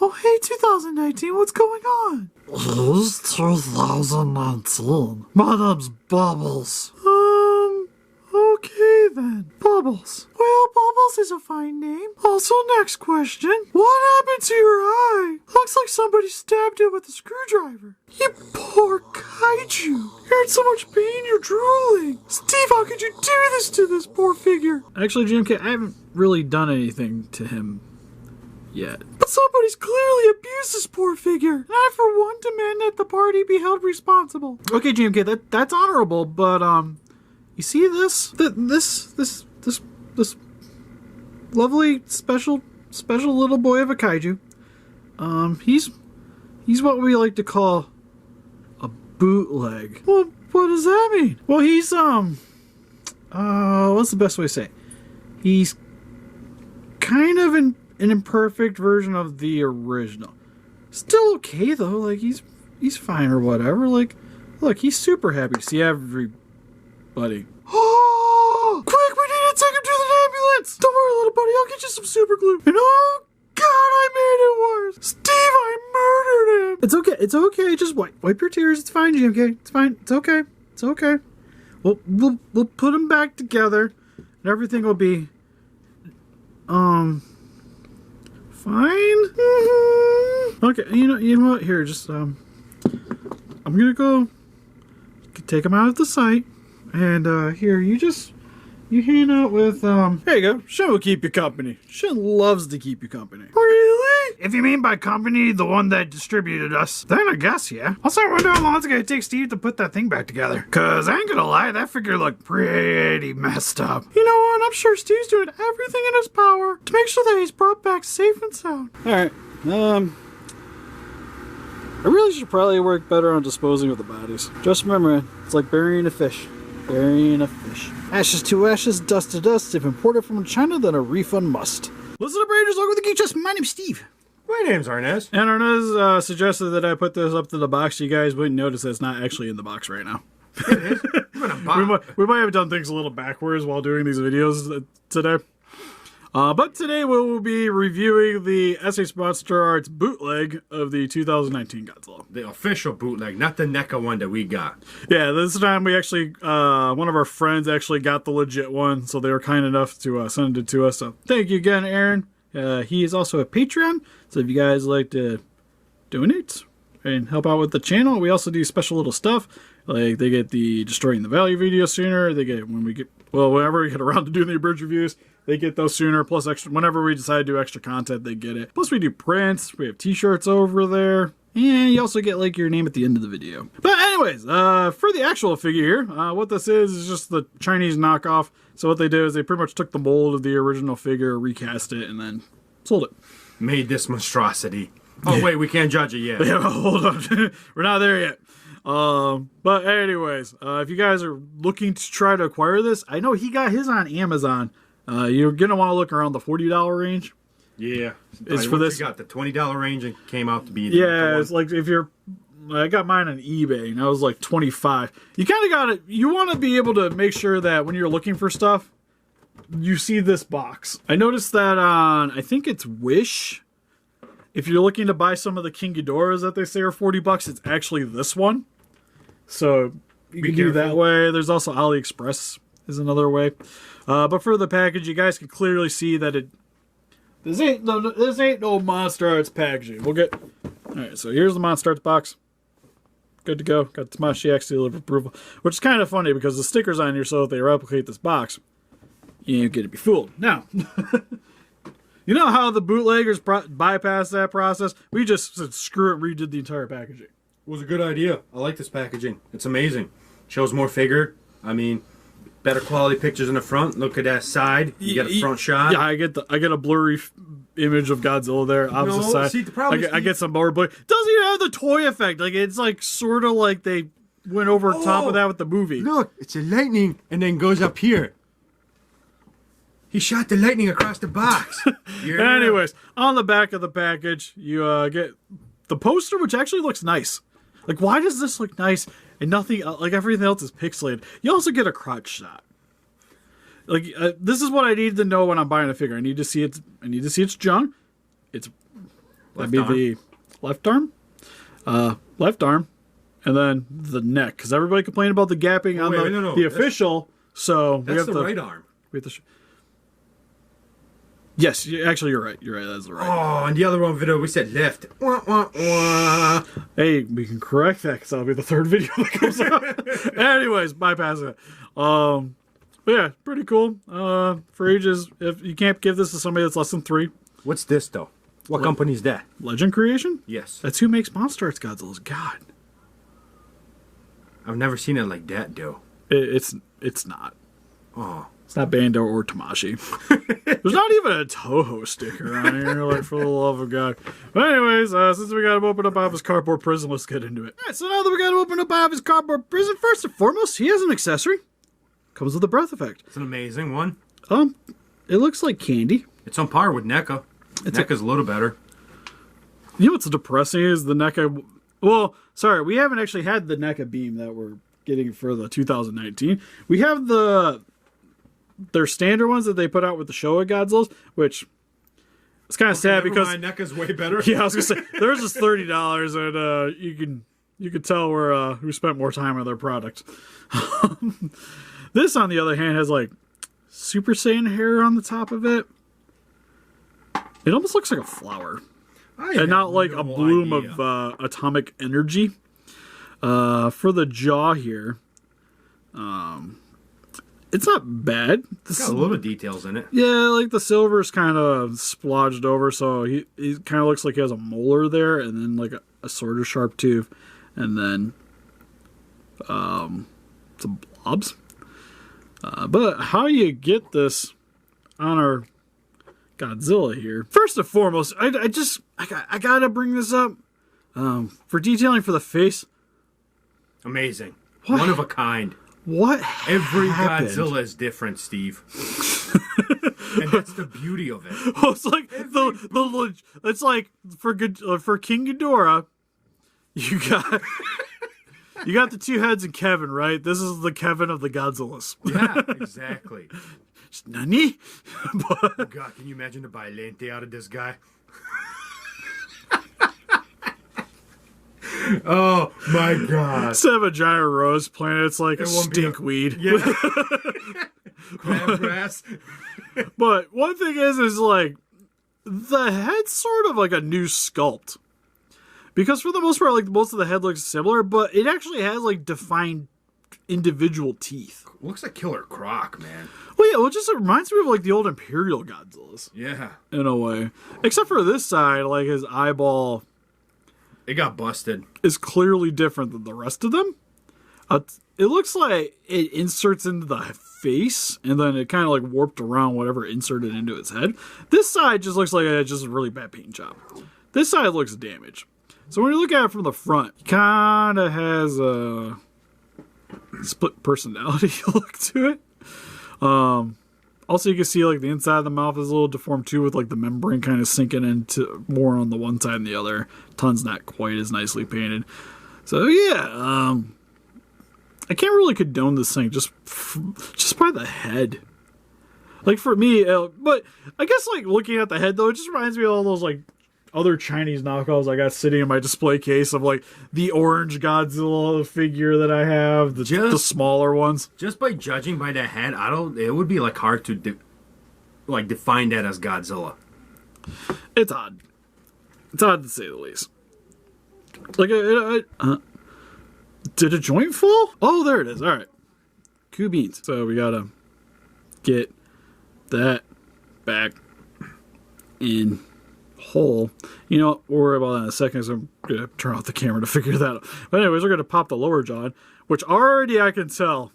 Oh, hey, 2019, what's going on? It's 2019. My name's Bubbles. Okay then. Bubbles. Well, Bubbles is a fine name. Also, next question. What happened to your eye? Looks like somebody stabbed it with a screwdriver. You poor kaiju. You're in so much pain, you're drooling. Steve, how could you do this to this poor figure? Actually, GMK, I haven't really done anything to him yet. But somebody's clearly abused this poor figure. And I, for one, demand that the party be held responsible. Okay, GMK, that's honorable, but, you see this? This lovely, special little boy of a kaiju. He's what we like to call a bootleg. Well, what does that mean? Well, he's, what's the best way to say it? He's kind of an imperfect version of the original. Still okay, though. Like, he's fine or whatever. Like, look, he's super happy to see everybody. Oh! Quick, we need to take him to the ambulance! Don't worry, little buddy, I'll get you some super glue. And oh, God, I made it worse! Steve, I murdered him! It's okay, just wipe your tears, it's fine, GMK, it's fine, it's okay, We'll put them back together, and everything will be, fine? Okay, you know what, here, just, I'm gonna go take him out of the sight, and, here, you hang out with, there you go, Shin will keep you company. Shin loves to keep you company. Really? If you mean by company, the one that distributed us, then I guess, yeah. Also, I wonder how long it's gonna take Steve to put that thing back together. Cause I ain't gonna lie, that figure looked pretty messed up. You know what, I'm sure Steve's doing everything in his power to make sure that he's brought back safe and sound. Alright, I really should probably work better on disposing of the bodies. Just remember, it's like burying a fish. Burying a fish. Ashes to ashes, dust to dust. If imported from China, then a refund must. Listen to Braiders, welcome to the Geek Chest. My name's Steve. My name's Arnez. And Arnez suggested that I put this up to the box. You guys wouldn't notice that it's not actually in the box right now. It is. In a box. We might have done things a little backwards while doing these videos today. But today we will be reviewing the MonsterArts bootleg of the 2019 Godzilla. The official bootleg, not the NECA one that we got. Yeah, this time we actually, one of our friends actually got the legit one, so they were kind enough to send it to us. So thank you again, Aaron. He is also a Patreon, so if you guys like to donate and help out with the channel, we also do special little stuff. Like, they get the Destroying the Value video sooner. They get, whenever we get around to doing the abridged reviews, they get those sooner. Plus, extra, whenever we decide to do extra content, they get it. Plus, we do prints. We have t-shirts over there. And you also get, like, your name at the end of the video. But anyways, for the actual figure here, what this is just the Chinese knockoff. So what they did is they pretty much took the mold of the original figure, recast it, and then sold it. Made this monstrosity. Oh, wait, we can't judge it yet. Yeah, hold on. We're not there yet. But anyways, if you guys are looking to try to acquire this, I know he got his on Amazon. You're going to want to look around the $40 range. Yeah. It's for this. You got the $20 range and came out to be. Yeah, it's like if you're. I got mine on eBay and I was like $25. You kind of got it. You want to be able to make sure that when you're looking for stuff, you see this box. I noticed that on, I think it's Wish. If you're looking to buy some of the King Ghidorahs that they say are $40, it's actually this one. So you can do that way. There's also AliExpress is another way. But for the package, you guys can clearly see that this ain't no MonsterArts packaging. All right, so here's the MonsterArts box. Good to go. Got Tamashii X seal of approval, which is kind of funny because the sticker's on here, so if they replicate this box, you ain't gonna be fooled. Now, you know how the bootleggers bypass that process? We just said screw it, redid the entire packaging. It was a good idea. I like this packaging. It's amazing. Shows more figure. I mean, better quality pictures in the front. Look at that side. You get a front shot. Yeah, I get a blurry image of Godzilla there. Opposite side. See, the problem I get some more blurry. Doesn't even have the toy effect. Like, it's like sort of like they went over top of that with the movie. Look, it's a lightning and then goes up here. He shot the lightning across the box. Yeah. Anyways, on the back of the package, you get the poster, which actually looks nice. Like, why does this look nice and nothing, like everything else is pixelated? You also get a crotch shot. Like this is what I need to know when I'm buying a figure. I need to see its junk. That'd be the left arm, and then the neck. Because everybody complained about the gapping on the official. So that's the right arm. We have to. Yes, actually, you're right. That's the right. Oh, and the other one video we said left. Wah, wah, wah. Hey, we can correct that because that'll be the third video that comes out. Anyways, bypass it. But yeah, pretty cool. For ages, if you can't give this to somebody that's less than 3. What's this though? What company's that? Legend Creation? Yes. That's who makes MonsterArts Godzilla's. God. I've never seen it like that, though. It's not. Oh. It's not Bando or Tamashi. There's not even a Toho sticker on here, like, for the love of God. But anyways, since we got him open up out of his cardboard prison, let's get into it. Alright, so now that we got him open up out of his cardboard prison, first and foremost, he has an accessory. Comes with a breath effect. It's an amazing one. It looks like candy. It's on par with NECA. NECA's a little better. You know what's depressing is the NECA... Well, sorry, we haven't actually had the NECA beam that we're getting for the 2019. We have their standard ones that they put out with the Showa Godzillas, which it's kind of sad because NECA's way better. Yeah, I was gonna say theirs is $30, and you can tell we're who spent more time on their product. This, on the other hand, has like Super Saiyan hair on the top of it. It almost looks like a flower, and not like a bloom of atomic energy. For the jaw here, it's not bad. It's got a little details in it. Yeah, like the silver's kind of splodged over, so he kind of looks like he has a molar there, and then like a sort of sharp tooth, and then some blobs. But how you get this on our Godzilla here? First and foremost, I gotta bring this up for detailing for the face. Amazing, one of a kind. What Every happened? Godzilla is different, Steve. And that's the beauty of it. Well, it's like it's like for King Ghidorah, you got the two heads in Kevin, right? This is the Kevin of the Godzillas. Yeah, exactly. Nani? Oh God, can you imagine the Bailente out of this guy? Oh my God! Instead of a giant rose plant, it's like a stinkweed. Yeah. Crabgrass. But one thing is like the head's sort of like a new sculpt, because for the most part, like most of the head looks similar, but it actually has like defined individual teeth. Looks like Killer Croc, man. Well, yeah, well, it reminds me of like the old Imperial Godzillas. Yeah. In a way, except for this side, like his eyeball. It got busted. Is clearly different than the rest of them. It looks like it inserts into the face, and then it kind of like warped around whatever inserted into its head. This side just looks like just a really bad paint job. This side looks damaged. So when you look at it from the front, it kind of has a split personality look to it. Also, you can see like the inside of the mouth is a little deformed too, with like the membrane kind of sinking into more on the one side than the other. Tongue's not quite as nicely painted. So yeah, I can't really condone this thing just by the head. Like for me, but I guess like looking at the head though, it just reminds me of all those like other Chinese knockoffs I got sitting in my display case of like the orange Godzilla figure that I have, the smaller ones. Just by judging by the head, it would be like hard to define that as Godzilla. It's odd. It's odd to say the least. Like, did a joint fall? Oh, there it is. All right. Cool beans. So we gotta get that back in hole. You know, we'll worry about that in a second, so I'm gonna turn off the camera to figure that out. But anyways, we're gonna pop the lower jaw, which already I can tell.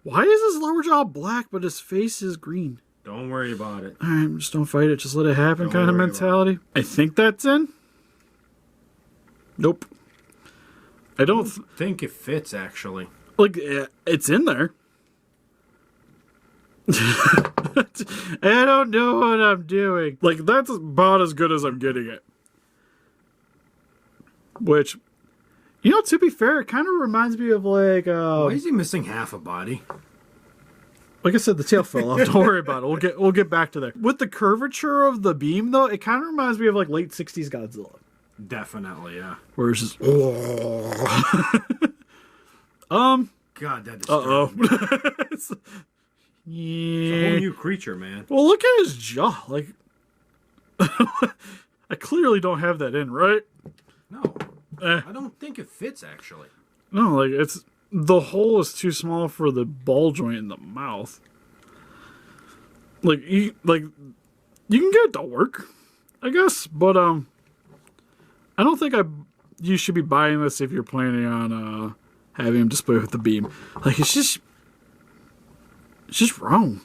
Why is his lower jaw black but his face is green? Don't worry about it. Alright, just don't fight it, just let it happen kind of mentality. I think that's in. Nope. I don't think it fits, actually. Like, it's in there. I don't know what I'm doing. Like, that's about as good as I'm getting it. Which, you know, to be fair, it kind of reminds me of like... Why is he missing half a body? Like I said, the tail fell off. Don't worry about it. We'll get back to there. With the curvature of the beam, though, it kind of reminds me of like late '60s Godzilla. Definitely, yeah. Where it's just God, that disturbs me. it's, It's a yeah. whole new creature, man. Well, look at his jaw. Like, I clearly don't have that in, right? No, I don't think it fits actually. No, like it's the hole is too small for the ball joint in the mouth. Like you can get it to work, I guess, but I don't think you should be buying this if you're planning on having him display with the beam. Like it's just wrong.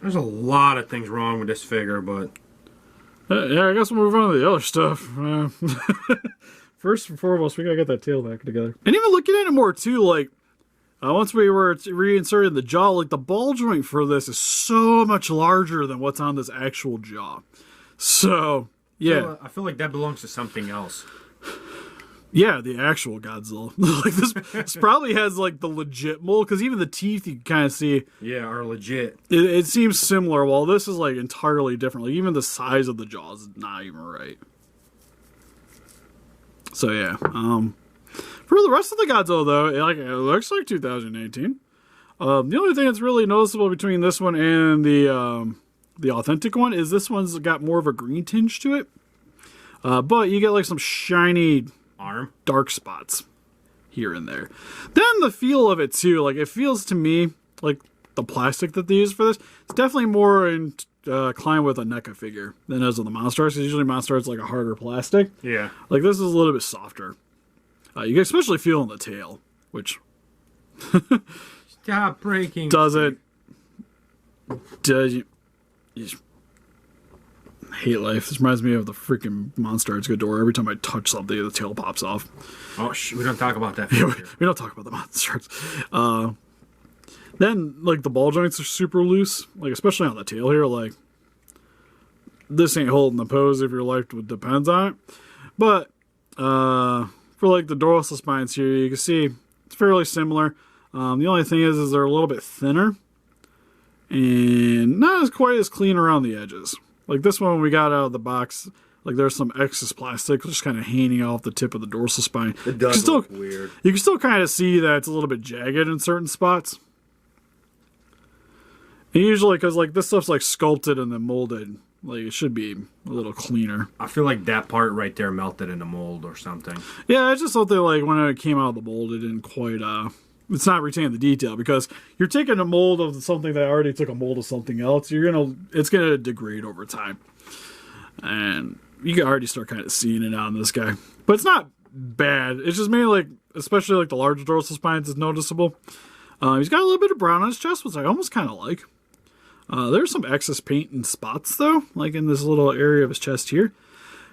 There's a lot of things wrong with this figure, but Yeah, I guess we'll move on to the other stuff. First and foremost, we gotta get that tail back together. And even looking at it more too, like once we were reinserting the jaw, like the ball joint for this is so much larger than what's on this actual jaw. So yeah, I feel like that belongs to something else. yeah, the actual Godzilla. Like this probably has like the legit mold because even the teeth you can kind of see. Yeah, are legit. It seems similar. While this is like entirely different. Like even the size of the jaws is not even right. So yeah, for the rest of the Godzilla though, it looks like 2018. The only thing that's really noticeable between this one and the authentic one is this one's got more of a green tinge to it, but you get like some shiny Arm. dark spots here and there. Then the feel of it too, like it feels to me like the plastic that they use for this, it's definitely more inclined with a NECA figure than as with the MonsterArts. Usually MonsterArts like a harder plastic. Yeah. Like this is a little bit softer. You can especially feel in the tail, which Stop breaking. does you just hate life. This reminds me of the freaking MonsterArts Ghidorah. Every time I touch something, the tail pops off. Oh, we don't talk about that figure. We don't talk about the MonsterArts. Then, like, the ball joints are super loose. Like, especially on the tail here. Like, this ain't holding the pose if your life depends on it. But, for, like, the dorsal spines here, you can see it's fairly similar. The only thing is they're a little bit thinner. And not as quite as clean around the edges. Like, this one we got out of the box, like, there's some excess plastic just kind of hanging off the tip of the dorsal spine. It does look weird. You can still kind of see that it's a little bit jagged in certain spots. And usually, because like this stuff's like sculpted and then molded, like it should be a little cleaner. I feel like that part right there melted in the mold or something. Yeah, it's just something like when it came out of the mold, it didn't quite. It's not retaining the detail because you're taking a mold of something that already took a mold of something else. It's gonna degrade over time, and you can already start kind of seeing it on this guy. But it's not bad. It's just mainly like, especially like the large dorsal spines is noticeable. He's got a little bit of brown on his chest, which I almost kind of like. There's some excess paint and spots, though, like in this little area of his chest here.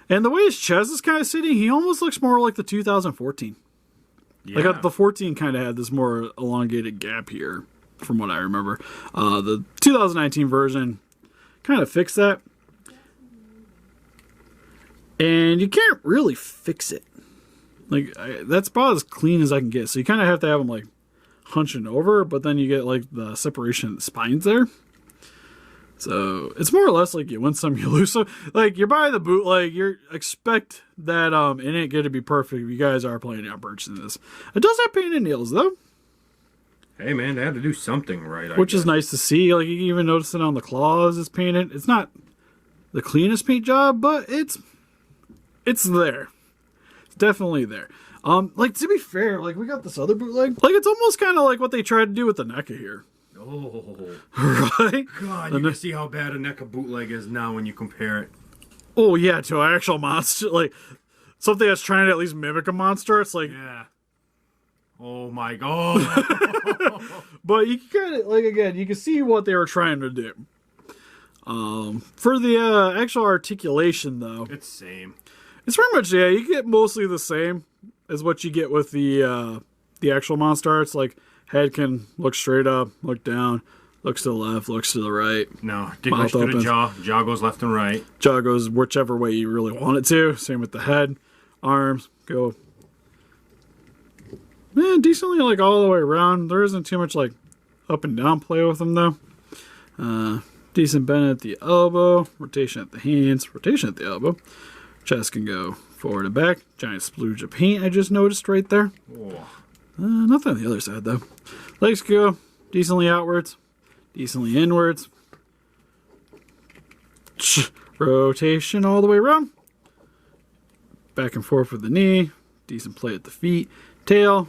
And the way his chest is kind of sitting, he almost looks more like the 2014. Yeah. Like the 14 kind of had this more elongated gap here, from what I remember. The 2019 version kind of fixed that. And you can't really fix it. Like, that's about as clean as I can get. So you kind of have to have them, like, hunching over, but then you get, like, the separation of the spines there. So it's more or less like you win some, you lose some. Like you're buying the bootleg, you expect that it ain't going to be perfect if you guys are planning on purchasing this. It does have painted nails though. Hey man, they had to do something right. Which is nice to see. Like you can even notice it on the claws is painted. It's not the cleanest paint job, but it's there. It's definitely there. Like to be fair, like we got this other bootleg. Like it's almost kind of like what they tried to do with the NECA here. Oh, right? God, you can see how bad a NECA bootleg is now when you compare it. Oh yeah, to an actual monster, like something that's trying to at least mimic a monster. It's like, yeah. Oh my God. But you can kind of like again, you can see what they were trying to do. For the actual articulation though, it's same. It's pretty much you get mostly the same as what you get with the actual MonsterArts. Like head can look straight up, look down, looks to the left, looks to the right. No, dig right to the jaw. Jaw goes left and right. Jaw goes whichever way you really want it to. Same with the head, arms go. Decently like all the way around. There isn't too much like up and down play with them though. Decent bend at the elbow, rotation at the hands, rotation at the elbow. Chest can go forward and back. Giant splooge of paint I just noticed right there. Nothing on the other side though. Legs go decently outwards, decently inwards. Rotation all the way around. Back and forth with the knee. Decent play at the feet. Tail.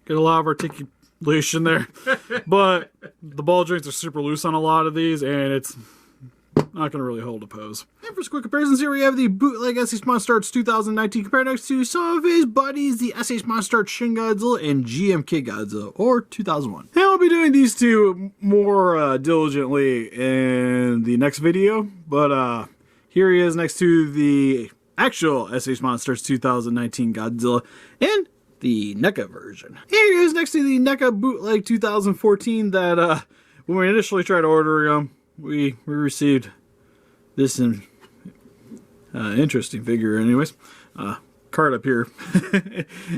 Get a lot of articulation there. But the ball joints are super loose on a lot of these, and it's not going to really hold a pose. And for some quick comparisons, here we have the Bootleg SH MonsterArts 2019 compared next to some of his buddies, the SH MonsterArts Shin Godzilla and GM Kid Godzilla, or 2001. And I'll be doing these two more diligently in the next video, but here he is next to the actual SH MonsterArts 2019 Godzilla and the NECA version. Here he is next to the NECA Bootleg 2014 that when we initially tried ordering them, we received this interesting figure anyways. Card up here.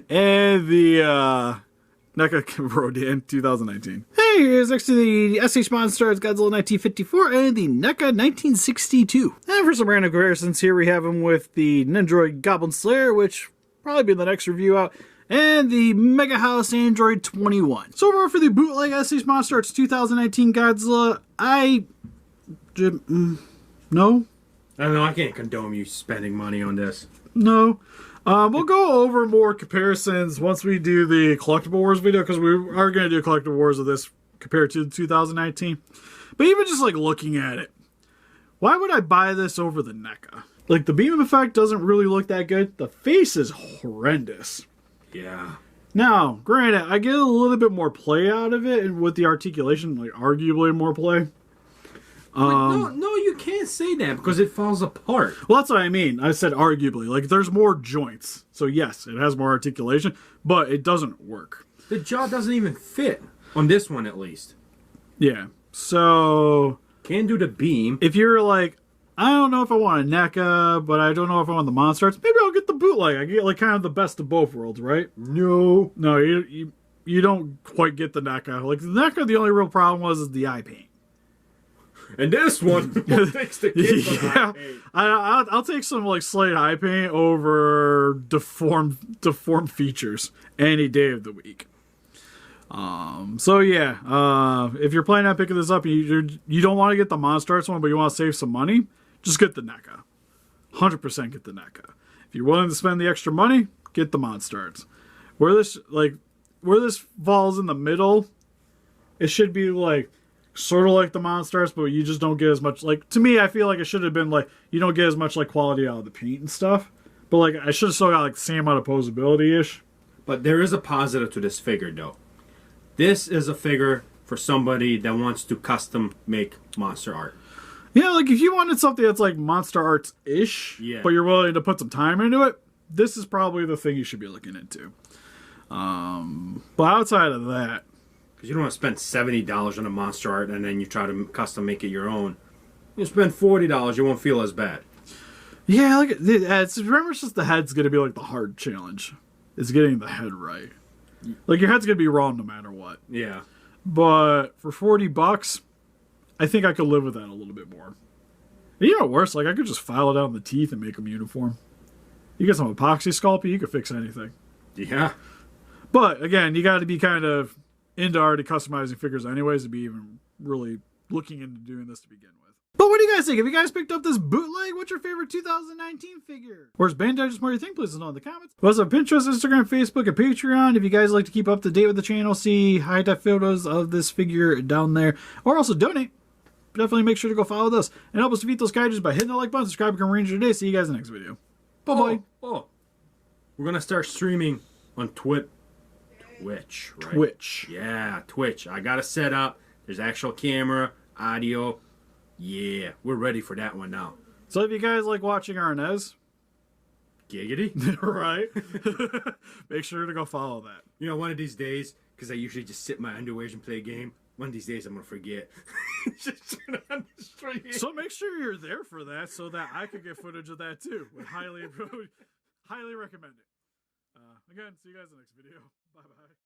And the NECA Rodan 2019. Hey, here's next to the SH MonsterArts Godzilla 1954 and the NECA 1962. And for some random comparisons, here we have him with the Nendroid Goblin Slayer, which will probably be in the next review out, and the Mega House Android 21. So overall for the Bootleg SH MonsterArts 2019 Godzilla, no. I don't know, I can't condone you spending money on this. No. We'll go over more comparisons once we do the Collectible Wars video, because we are going to do Collectible Wars of this compared to 2019. But even just like looking at it, why would I buy this over the NECA? Like the beam effect doesn't really look that good. The face is horrendous. Yeah. Now, granted, I get a little bit more play out of it, and with the articulation, like arguably more play. No, you can't say that because it falls apart. Well, that's what I mean. I said arguably. Like, there's more joints. So, yes, it has more articulation, but it doesn't work. The jaw doesn't even fit. On this one, at least. Yeah. So... Can do the beam. If you're like, I don't know if I want a NECA, but I don't know if I want the MonsterArts, maybe I'll get the Bootleg. I get, like, kind of the best of both worlds, right? No. No, you don't quite get the NECA. Like, the NECA, the only real problem is the eye paint. And this one takes the kid from yeah, I'll take some like slight eye paint over deformed features any day of the week. So yeah, if you're planning on picking this up, you don't want to get the MonsterArts one, but you want to save some money, just get the NECA. 100% get the NECA. If you're willing to spend the extra money, get the MonsterArts. Where this falls in the middle, it should be like sort of like the MonsterArts, but you just don't get as much. Like, to me, I feel like it should have been like, you don't get as much like quality out of the paint and stuff. But like, I should have still got like the same amount of posability-ish. But there is a positive to this figure, though. This is a figure for somebody that wants to custom make monster art. Yeah, like if you wanted something that's like MonsterArts-ish, yeah, but you're willing to put some time into it, this is probably the thing you should be looking into. But outside of that, because you don't want to spend $70 on a monster art and then you try to custom make it your own. You spend $40, you won't feel as bad. Yeah, like remember, it's just the head's gonna be like the hard challenge. It's getting the head right. Like your head's gonna be wrong no matter what. Yeah. But for $40, I think I could live with that a little bit more. And you know worse, like I could just file it out in the teeth and make them uniform. You get some epoxy sculpting, you could fix anything. Yeah. But again, you got to be kind of into already customizing figures anyways to be even really looking into doing this to begin with. But what do you guys think? Have you guys picked up this bootleg? What's your favorite 2019 figure? Or is Bandai just more you think? Please let us know in the comments. We also have Pinterest, Instagram, Facebook, and Patreon. If you guys like to keep up to date with the channel, see high-def photos of this figure down there, or also donate, definitely make sure to go follow us and help us defeat those kaijus by hitting the like button, subscribe, become a Ranger today. See you guys in the next video. Bye-bye. We're going to start streaming on Twitch, right? Twitch. Yeah, Twitch. I got it set up. There's actual camera, audio. Yeah, we're ready for that one now. So if you guys like watching Arnez, giggity, right? Make sure to go follow that. You know, one of these days, because I usually just sit in my underwear and play a game, one of these days I'm going to forget. Just turn on the stream. So make sure you're there for that so that I could get footage of that too. Would highly recommend it. Again, see you guys in the next video. Bye-bye.